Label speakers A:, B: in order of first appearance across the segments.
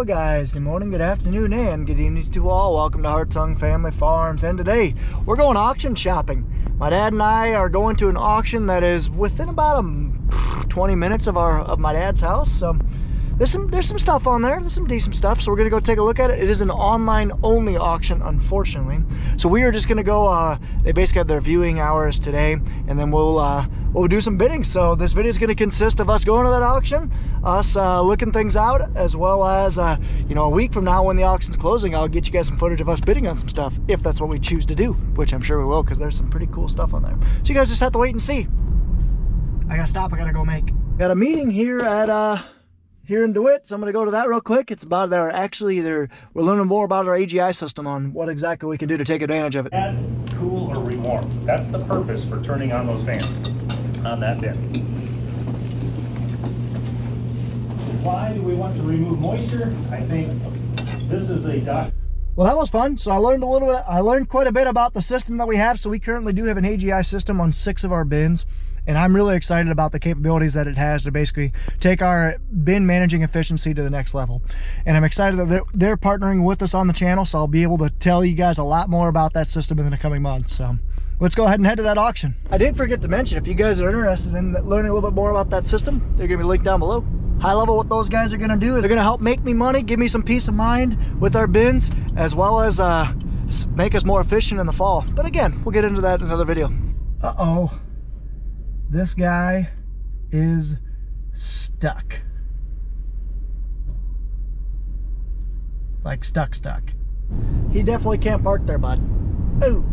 A: Hello guys, good morning, good afternoon, and good evening to all. Welcome to Hartung Family Farms, and today we're going auction shopping. My dad and I are going to an auction that is within about 20 minutes of my dad's house. So there's some stuff on there, there's some decent stuff, so we're gonna go take a look at it. It is an online only auction, unfortunately. So we are just gonna go, they basically have their viewing hours today, and then we'll do some bidding. So this video is gonna consist of us going to that auction, us looking things out, as well as, you know, a week from now when the auction's closing, I'll get you guys some footage of us bidding on some stuff, if that's what we choose to do, which I'm sure we will, because there's some pretty cool stuff on there. So you guys just have to wait and see. I gotta stop, I gotta go make. Got a meeting here at, here in DeWitt, so I'm gonna go to that real quick. It's about we're learning more about our AGI system on what exactly we can do to take advantage of it.
B: Add, cool, or rewarm. That's the purpose for turning on those fans on that bin. Why do we want to remove moisture? I think this is a doc.
A: Well, that was fun. So I learned quite a bit about the system that we have. So we currently do have an AGI system on 6 of our bins. And I'm really excited about the capabilities that it has to basically take our bin managing efficiency to the next level. And I'm excited that they're partnering with us on the channel, so I'll be able to tell you guys a lot more about that system in the coming months. So let's go ahead and head to that auction. I did forget to mention, if you guys are interested in learning a little bit more about that system, they're gonna be linked down below. High level, what those guys are gonna do is they're gonna help make me money, give me some peace of mind with our bins, as well as make us more efficient in the fall. But again, we'll get into that in another video. Uh-oh. This guy is stuck. Like stuck. He definitely can't park there, bud. Oh,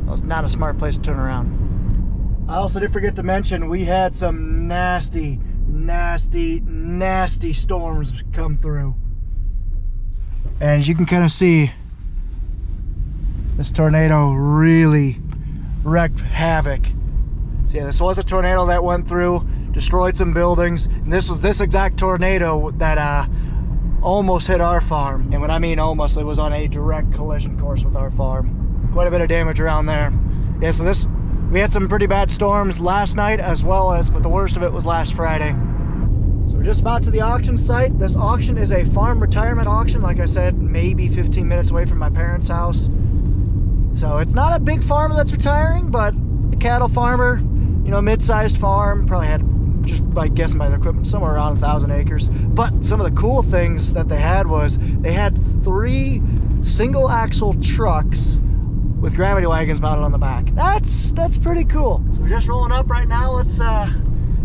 A: that was not a smart place to turn around. I also did forget to mention, we had some nasty storms come through. And as you can kind of see, this tornado really wreaked havoc. So yeah, this was a tornado that went through, destroyed some buildings, and this was this exact tornado that almost hit our farm. And when I mean almost, it was on a direct collision course with our farm. Quite a bit of damage around there. Yeah, so we had some pretty bad storms last night, as well as, but the worst of it was last Friday. So we're just about to the auction site. This auction is a farm retirement auction, like I said, maybe 15 minutes away from my parents' house. So it's not a big farm that's retiring, but a cattle farmer, you know, mid-sized farm, probably had, just by guessing by the equipment, somewhere around 1,000 acres. But some of the cool things that they had was they had 3 single axle trucks with gravity wagons mounted on the back. That's pretty cool. So we're just rolling up right now. Let's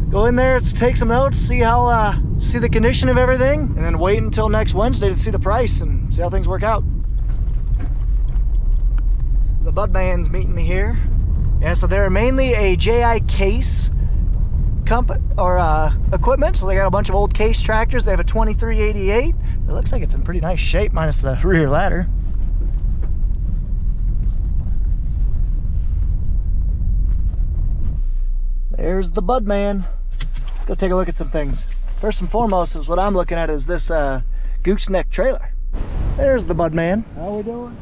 A: go in there, let's take some notes, see the condition of everything, and then wait until next Wednesday to see the price and see how things work out. The budman's meeting me here. Yeah, so they're mainly a JI case equipment. So they got a bunch of old case tractors. They have a 2388. It looks like it's in pretty nice shape, minus the rear ladder. There's the budman. Let's go take a look at some things. First and foremost is what I'm looking at is this gooseneck trailer. There's the budman. How we doing?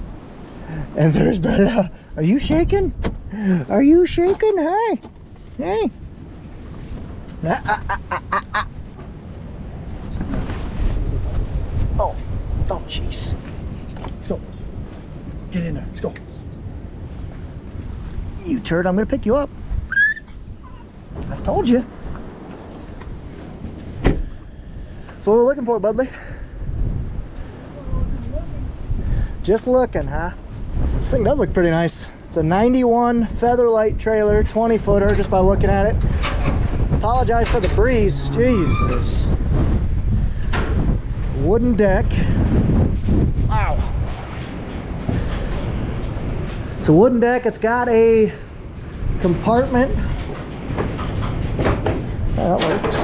A: And there's Bella. Are you shaking? Are you shaking? Hey, hey. Oh, jeez. Let's go. Get in there. Let's go. You turd, I'm gonna pick you up. I told you. So what are we looking for, Budley? Just looking, huh? This thing does look pretty nice. It's a 91 Featherlight trailer, 20-footer, just by looking at it. Apologize for the breeze. Jesus. Wooden deck. Wow. It's a wooden deck. It's got a compartment. That works.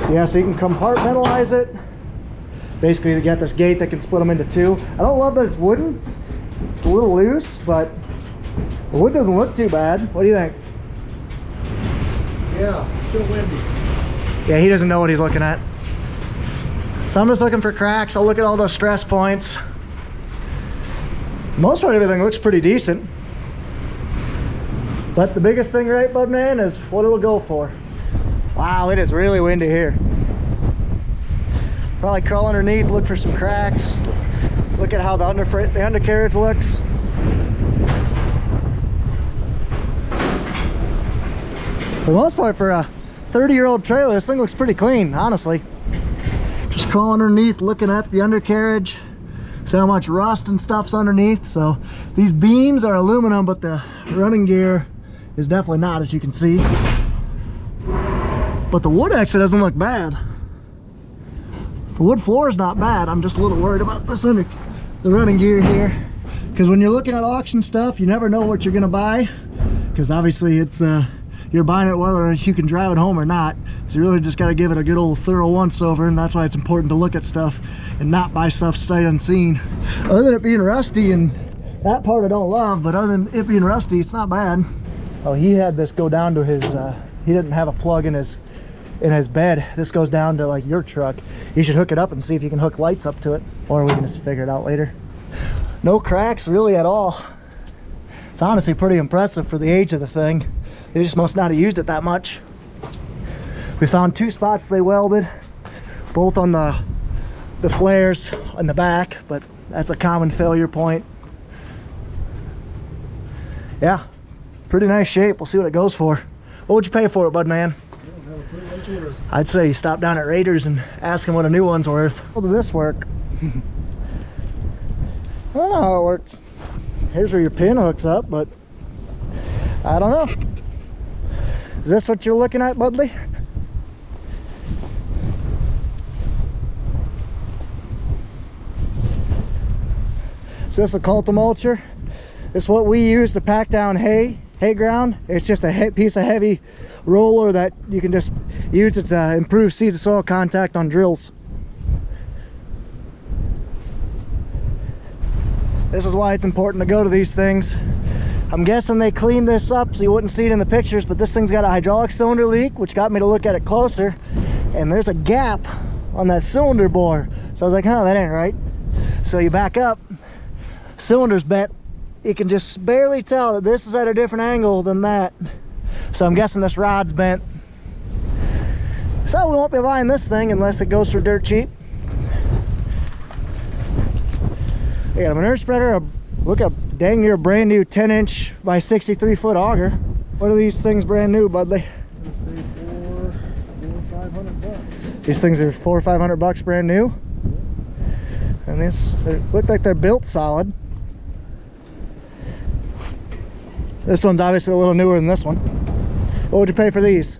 A: So yeah, so you can compartmentalize it. Basically, you got this gate that can split them into 2. I don't love that it's wooden. It's a little loose, but the wood doesn't look too bad. What do you think?
C: Yeah, still windy.
A: Yeah, he doesn't know what he's looking at. So I'm just looking for cracks. I'll look at all those stress points. Most part, everything looks pretty decent. But the biggest thing, right, Budman, is what it'll go for. Wow, it is really windy here. Probably crawl underneath, look for some cracks. Look at how the undercarriage looks. For the most part, for a 30-year-old trailer, this thing looks pretty clean, honestly. Just crawling underneath, looking at the undercarriage. See how much rust and stuff's underneath. So these beams are aluminum, but the running gear is definitely not, as you can see. But the wood exit doesn't look bad. The wood floor is not bad. I'm just a little worried about this under the running gear here, because when you're looking at auction stuff, you never know what you're gonna buy, because obviously it's you're buying it whether you can drive it home or not. So you really just got to give it a good old thorough once over, and that's why it's important to look at stuff and not buy stuff sight unseen. Other than it being rusty, and that part I don't love, but other than it being rusty, it's not bad. Oh, he had this go down to his he didn't have a plug in his bed. This goes down to like your truck. You should hook it up and see if you can hook lights up to it, or we can just figure it out later. No cracks really at all. It's honestly pretty impressive for the age of the thing. They just must not have used it that much. We found 2 spots they welded, both on the flares on the back, but that's a common failure point. Yeah, pretty nice shape. We'll see what it goes for. What would you pay for it, bud man? I'd say you stop down at Raiders and ask them what a new one's worth. How does this work? I don't know how it works. Here's where your pin hooks up, but I don't know. Is this what you're looking at, Budley? Is this a cultimulcher? This is what we use to pack down hay ground. It's just a piece of heavy roller that you can just use it to improve seed to soil contact on drills. This is why it's important to go to these things. I'm guessing they cleaned this up so you wouldn't see it in the pictures, but this thing's got a hydraulic cylinder leak, which got me to look at it closer, and there's a gap on that cylinder bore. So I was like, huh, that ain't right. So you back up, cylinder's bent. You can just barely tell that this is at a different angle than that. So I'm guessing this rod's bent. So we won't be buying this thing unless it goes for dirt cheap. We got a manure spreader, look at dang near brand new 10-inch by 63-foot auger. What are these things brand new, Budley?
C: I'd say $400 or $500.
A: These things are $400 or $500 brand new. And they look like they're built solid. This one's obviously a little newer than this one. What would you pay for these?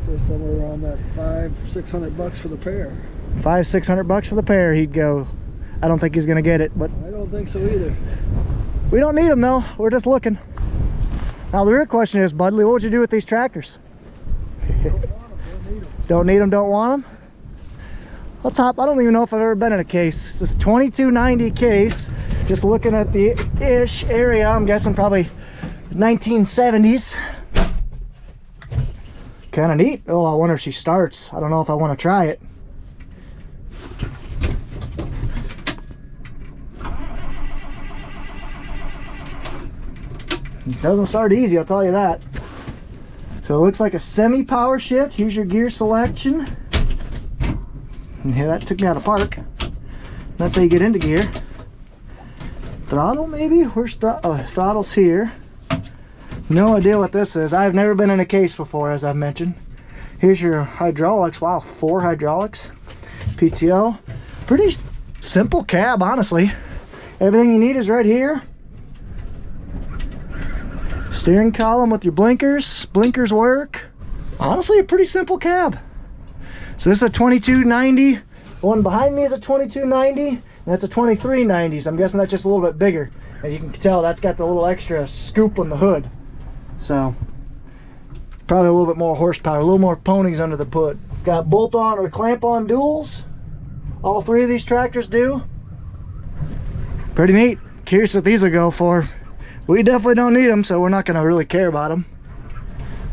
C: So somewhere around that $500-600 for the pair.
A: $500-600 for the pair, he'd go. I don't think he's gonna get it, but
C: I don't think so either.
A: we don't need them though. We're just looking. Now the real question is, Budley, what would you do with these tractors?
C: Don't need them.
A: Don't want them? Well, top, I don't even know if I've ever been in a case. This is a 2290 case. Just looking at the ish area, I'm guessing probably 1970s. Kind of neat. Oh, I wonder if she starts. I don't know if I want to try it. It doesn't start easy, I'll tell you that. So it looks like a semi-power shift. Here's your gear selection. And here, that took me out of park. That's how you get into gear. Throttle, maybe? Where's throttle's here. No idea what this is. I've never been in a case before, as I've mentioned. Here's your hydraulics. Wow, 4 hydraulics. PTO. Pretty simple cab, honestly. Everything you need is right here. Steering column with your blinkers. Blinkers work. Honestly, a pretty simple cab. So this is a 2290. The one behind me is a 2290. And that's a 2390. So I'm guessing that's just a little bit bigger. And you can tell that's got the little extra scoop on the hood. So probably a little bit more horsepower, a little more ponies under the hood. Got bolt-on or clamp-on duals. All 3 of these tractors do. Pretty neat. Curious what these will go for. We definitely don't need them, so we're not going to really care about them.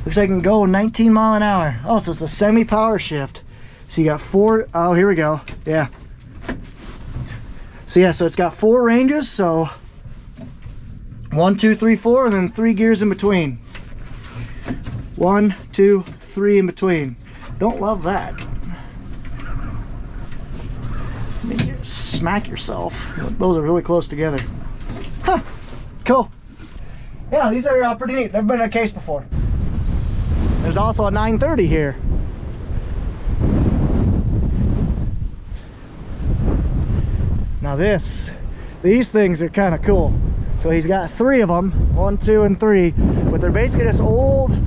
A: Looks like it can go 19 mile an hour. Oh, so it's a semi-power shift. So you got 4, oh, here we go. Yeah. So yeah, so it's got 4 ranges, so 1, 2, 3, 4, and then 3 gears in between. 1, 2, 3 in between. Don't love that. Maybe you smack yourself. Those are really close together. Huh. Cool. Yeah, these are pretty neat. Never been in a case before. There's also a 930 here. Now these things are kind of cool. So he's got 3 of them, 1, 2, and 3, but they're basically this old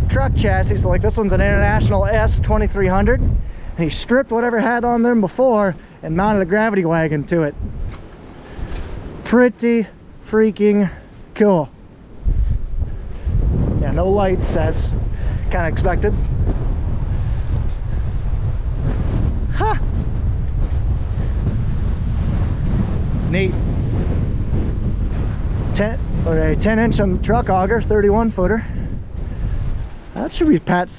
A: truck chassis. So like this one's an International S2300. And he stripped whatever had on them before and mounted a gravity wagon to it. Pretty freaking cool. Yeah, no lights as kind of expected. Huh. Neat. 10-inch truck auger, 31 footer. That should be Pat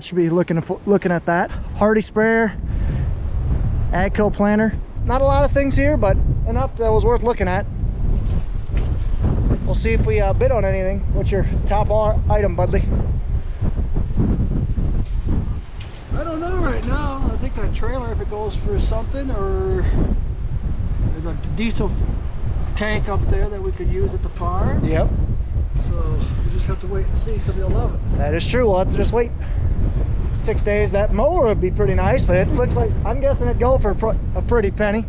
A: should be looking at that. Hardy sprayer, AGCO planter. Not a lot of things here, but enough that was worth looking at. We'll see if we bid on anything. What's your top item, Budley?
C: I don't know right now. I think that trailer, if it goes for something, or there's a diesel tank up there that we could use at the farm.
A: Yep.
C: So we just have to wait and see till the 11th.
A: That is true. We'll have to just wait 6 days. That mower would be pretty nice, but it looks like, I'm guessing it'd go for a pretty penny.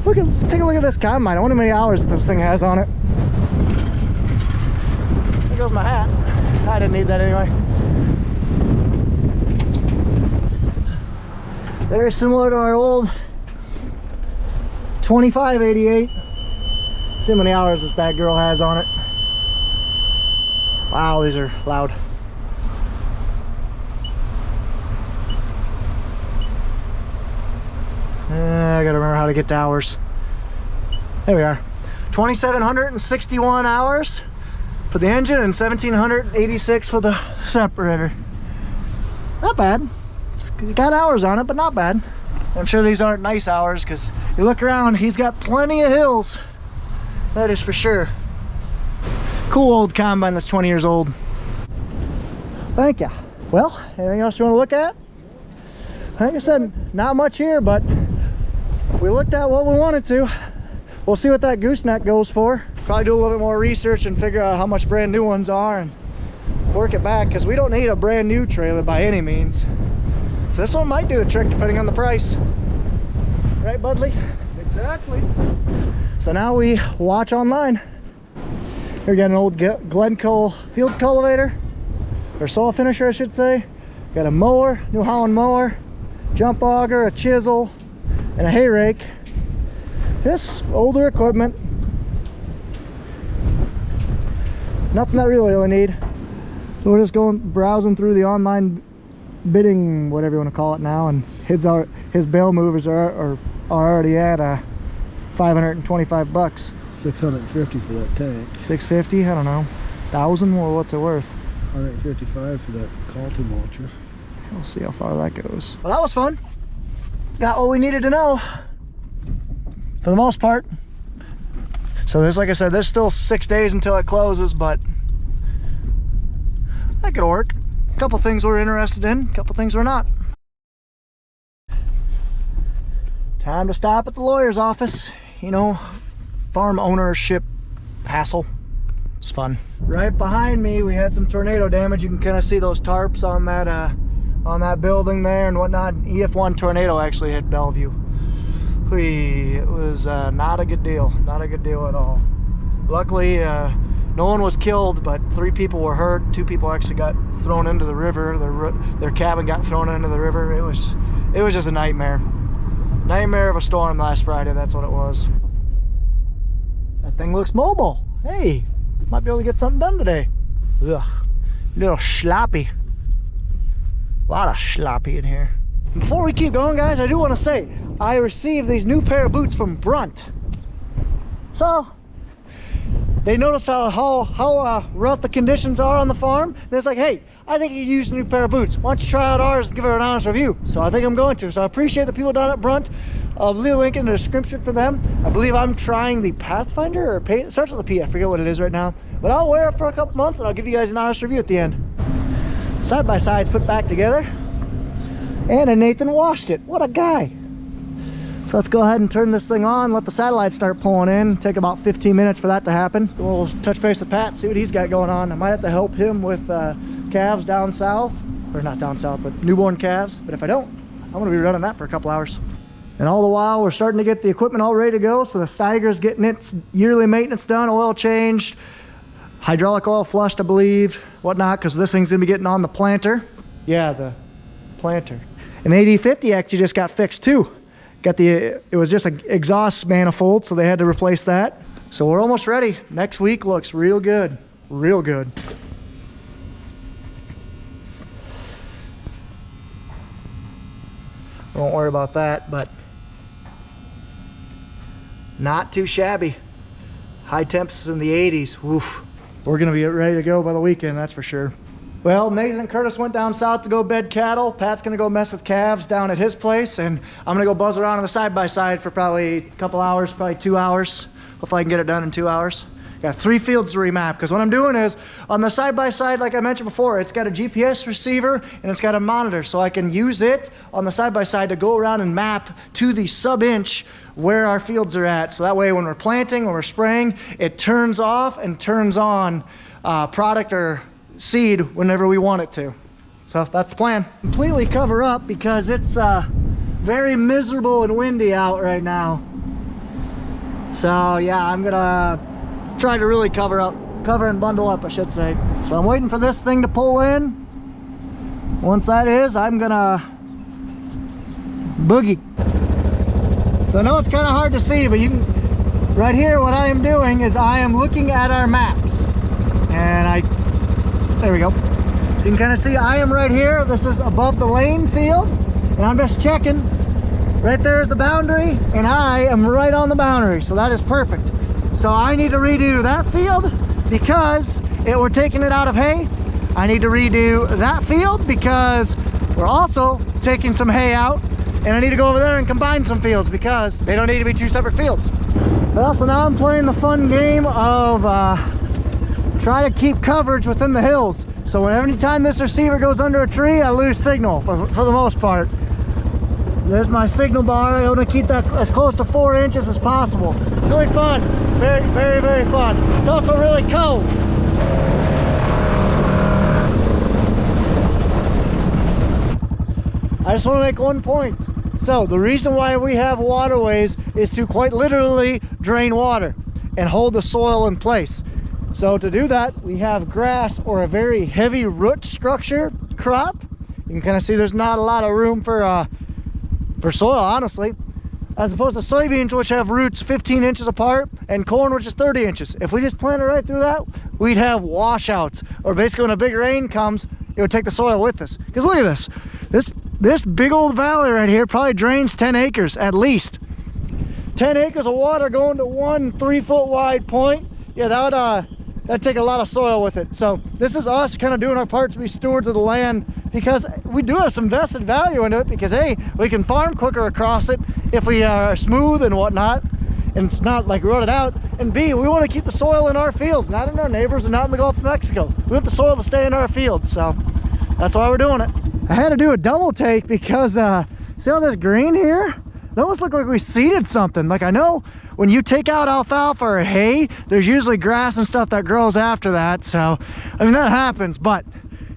A: Let's take a look at this combine. I wonder how many hours this thing has on it. There goes my hat. I didn't need that anyway. Very similar to our old 2588. See how many hours this bad girl has on it. Wow, these are loud. I gotta remember how to get to hours. There we are. 2,761 hours for the engine and 1,786 for the separator. Not bad. It's got hours on it, but not bad. I'm sure these aren't nice hours because you look around, he's got plenty of hills. That is for sure. Cool old combine that's 20 years old. Thank you. Well, anything else you want to look at? Like I said, not much here, but we looked at what we wanted to. We'll see what that gooseneck goes for. Probably do a little bit more research and figure out how much brand new ones are and work it back, because we don't need a brand new trailer by any means. So this one might do the trick depending on the price. Right, Budley?
C: Exactly.
A: So now we watch online. Here we got an old Glencoe field cultivator, or soil finisher I should say. Got a mower, New Holland mower, jump auger, a chisel, and a hay rake. Just older equipment. Nothing that really need. So we're just going browsing through the online bidding, whatever you want to call it now, and his bale movers are already at 525 bucks.
C: 650 for that tank.
A: 650, I don't know. 1,000, well, what's it worth?
C: 155 for that Calton mulcher.
A: We'll see how far that goes. Well, that was fun. Got what we needed to know for the most part. So there's, like I said, there's still 6 days until it closes, but that could work. A couple things we're interested in, a couple things we're not. Time to stop at the lawyer's office. You know, farm ownership hassle. It's fun. Right behind me, we had some tornado damage. You can kind of see those tarps on that building there and whatnot. EF1 tornado actually hit Bellevue. It was not a good deal. Not a good deal at all. Luckily, no one was killed, but 3 people were hurt. 2 people actually got thrown into the river. Their cabin got thrown into the river. It was just a nightmare. Nightmare of a storm last Friday, that's what it was. That thing looks mobile. Hey, might be able to get something done today. Ugh, a little sloppy. A lot of sloppy in here. Before we keep going, guys, I do want to say, I received these new pair of boots from Brunt. So, they noticed how rough the conditions are on the farm. And it's like, hey, I think you use a new pair of boots. Why don't you try out ours and give it an honest review? So I think I'm going to. So I appreciate the people down at Brunt. I'll leave a link in the description for them. I believe I'm trying the Pathfinder, or it starts with a P, I forget what it is right now. But I'll wear it for a couple months and I'll give you guys an honest review at the end. Side-by-side's put back together. And a Nathan washed it. What a guy. So let's go ahead and turn this thing on, let the satellite start pulling in. Take about 15 minutes for that to happen. We'll touch base with Pat, see what he's got going on. I might have to help him with calves down south, or not down south, but newborn calves. But if I don't, I'm gonna be running that for a couple hours. And all the while, we're starting to get the equipment all ready to go. So the Steiger's getting its yearly maintenance done, oil changed, hydraulic oil flushed, I believe, whatnot, because this thing's gonna be getting on the planter. Yeah, the planter. And the AD50 actually just got fixed too. It was just an exhaust manifold, so they had to replace that. So we're almost ready. Next week looks real good, real good. Won't worry about that, but not too shabby. High temps in the 80s. Oof. We're gonna be ready to go by the weekend, that's for sure. Well, Nathan and Curtis went down south to go bed cattle. Pat's gonna go mess with calves down at his place, and I'm gonna go buzz around on the side-by-side for probably a couple hours, probably 2 hours. Hopefully I can get it done in 2 hours. Got 3 fields to remap, because what I'm doing is, on the side-by-side, like I mentioned before, it's got a GPS receiver and it's got a monitor, so I can use it on the side-by-side to go around and map to the sub-inch where our fields are at. So that way when we're planting, when we're spraying, it turns off and turns on product or seed whenever we want it to. So that's the plan. Completely cover up because it's very miserable and windy out right now. So yeah, I'm gonna try to really cover and bundle up, I should say. So I'm waiting for this thing to pull in. Once that is, I'm gonna boogie. So I know it's kind of hard to see, but you can, right here, what I am doing is I am looking at our maps, and there we go. So you can kind of see I am right here. This is above the lane field, and I'm just checking. Right there is the boundary, and I am right on the boundary, so that is perfect. So I need to redo that field because we're taking it out of hay. I need to redo that field because we're also taking some hay out, and I need to go over there and combine some fields because they don't need to be 2 separate fields. Well, so now I'm playing the fun game of try to keep coverage within the hills. So every time this receiver goes under a tree, I lose signal for the most part. There's my signal bar. I want to keep that as close to 4 inches as possible. It's really fun. Very, very, very fun. It's also really cold. I just want to make one point. So the reason why we have waterways is to quite literally drain water and hold the soil in place. So to do that, we have grass or a very heavy root structure crop. You can kind of see there's not a lot of room for soil, honestly, as opposed to soybeans, which have roots 15 inches apart, and corn, which is 30 inches. If we just planted right through that, we'd have washouts, or basically when a big rain comes, it would take the soil with us. Because look at this. This big old valley right here probably drains 10 acres at least. 10 acres of water going to one 3-foot wide point. Yeah, that'd take a lot of soil with it. So this is us kind of doing our part to be stewards of the land, because we do have some vested value into it, because A, we can farm quicker across it if we are smooth and whatnot, and it's not like rotted out. And B, we want to keep the soil in our fields, not in our neighbors and not in the Gulf of Mexico. We want the soil to stay in our fields, so that's why we're doing it. I had to do a double take because see all this green here? It almost looked like we seeded something. Like, I know when you take out alfalfa or hay, there's usually grass and stuff that grows after that. So, I mean, that happens, but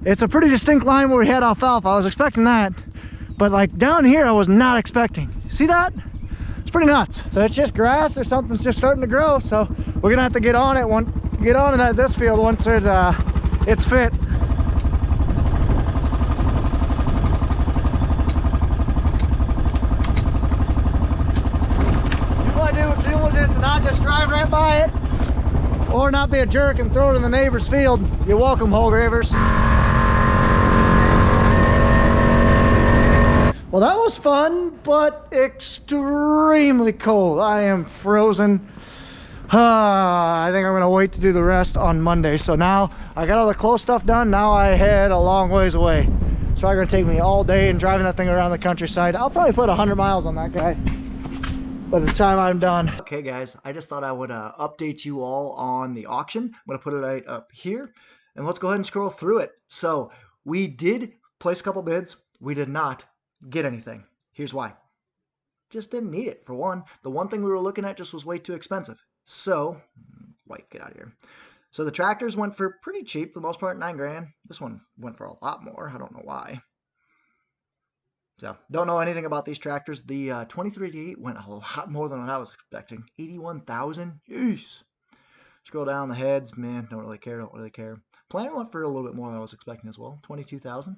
A: it's a pretty distinct line where we had alfalfa. I was expecting that, but like down here, I was not expecting. See that? It's pretty nuts. So it's just grass or something's just starting to grow. So we're gonna have to get on it this field once it's fit. To not just drive right by it or not be a jerk and throw it in the neighbor's field. You're welcome, whole gravers. Well, that was fun, but extremely cold. I am frozen. I think I'm gonna wait to do the rest on Monday. So now I got all the close stuff done. Now I head a long ways away. It's probably gonna take me all day and driving that thing around the countryside. I'll probably put 100 miles on that guy. by the time I'm done. Okay guys, I just thought I would update you all on the auction. I'm going to put it right up here, and let's go ahead and scroll through it. So we did place a couple bids. We did not get anything. Here's why. Just didn't need it. For one, the one thing we were looking at just was way too expensive. So, wife, get out of here. So the tractors went for pretty cheap for the most part, 9 grand. This one went for a lot more. I don't know why. So, don't know anything about these tractors. The 2388 went a lot more than what I was expecting. 81,000. Jeez. Scroll down the heads. Man, don't really care. Don't really care. Planner went for a little bit more than I was expecting as well. 22,000.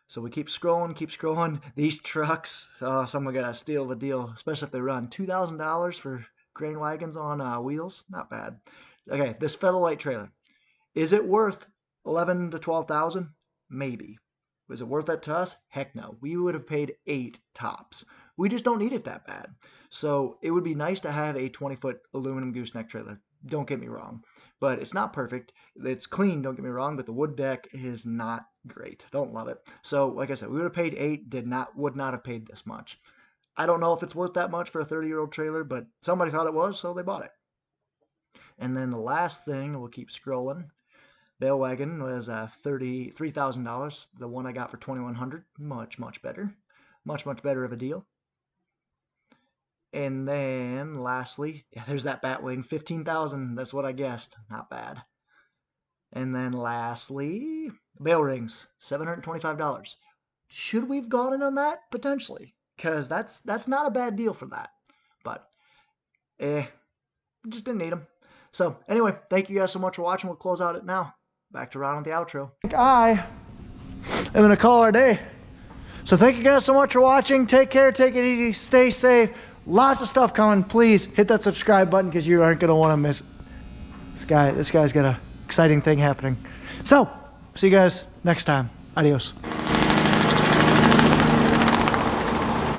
A: So we keep scrolling, keep scrolling. These trucks, someone got a steal of a deal, especially if they run $2,000 for grain wagons on wheels. Not bad. Okay, this featherlight trailer. Is it worth 11 to 12,000? Maybe. Was it worth it to us? Heck no. We would have paid 8 tops. We just don't need it that bad. So it would be nice to have a 20-foot aluminum gooseneck trailer. Don't get me wrong. But it's not perfect. It's clean, don't get me wrong, but the wood deck is not great. Don't love it. So like I said, we would have paid 8, would not have paid this much. I don't know if it's worth that much for a 30-year-old trailer, but somebody thought it was, so they bought it. And then the last thing, we'll keep scrolling. Bale wagon was $33,000. The one I got for $2,100, much better. Much better of a deal. And then lastly, yeah, there's that Batwing, $15,000. That's what I guessed. Not bad. And then lastly, bale rings, $725. Should we have gone in on that? Potentially, because that's not a bad deal for that. But just didn't need them. So anyway, thank you guys so much for watching. We'll close out it now. Back to Ron on the outro. I am going to call our day. So thank you guys so much for watching. Take care. Take it easy. Stay safe. Lots of stuff coming. Please hit that subscribe button because you aren't going to want to miss it. This guy's got an exciting thing happening. So see you guys next time. Adios.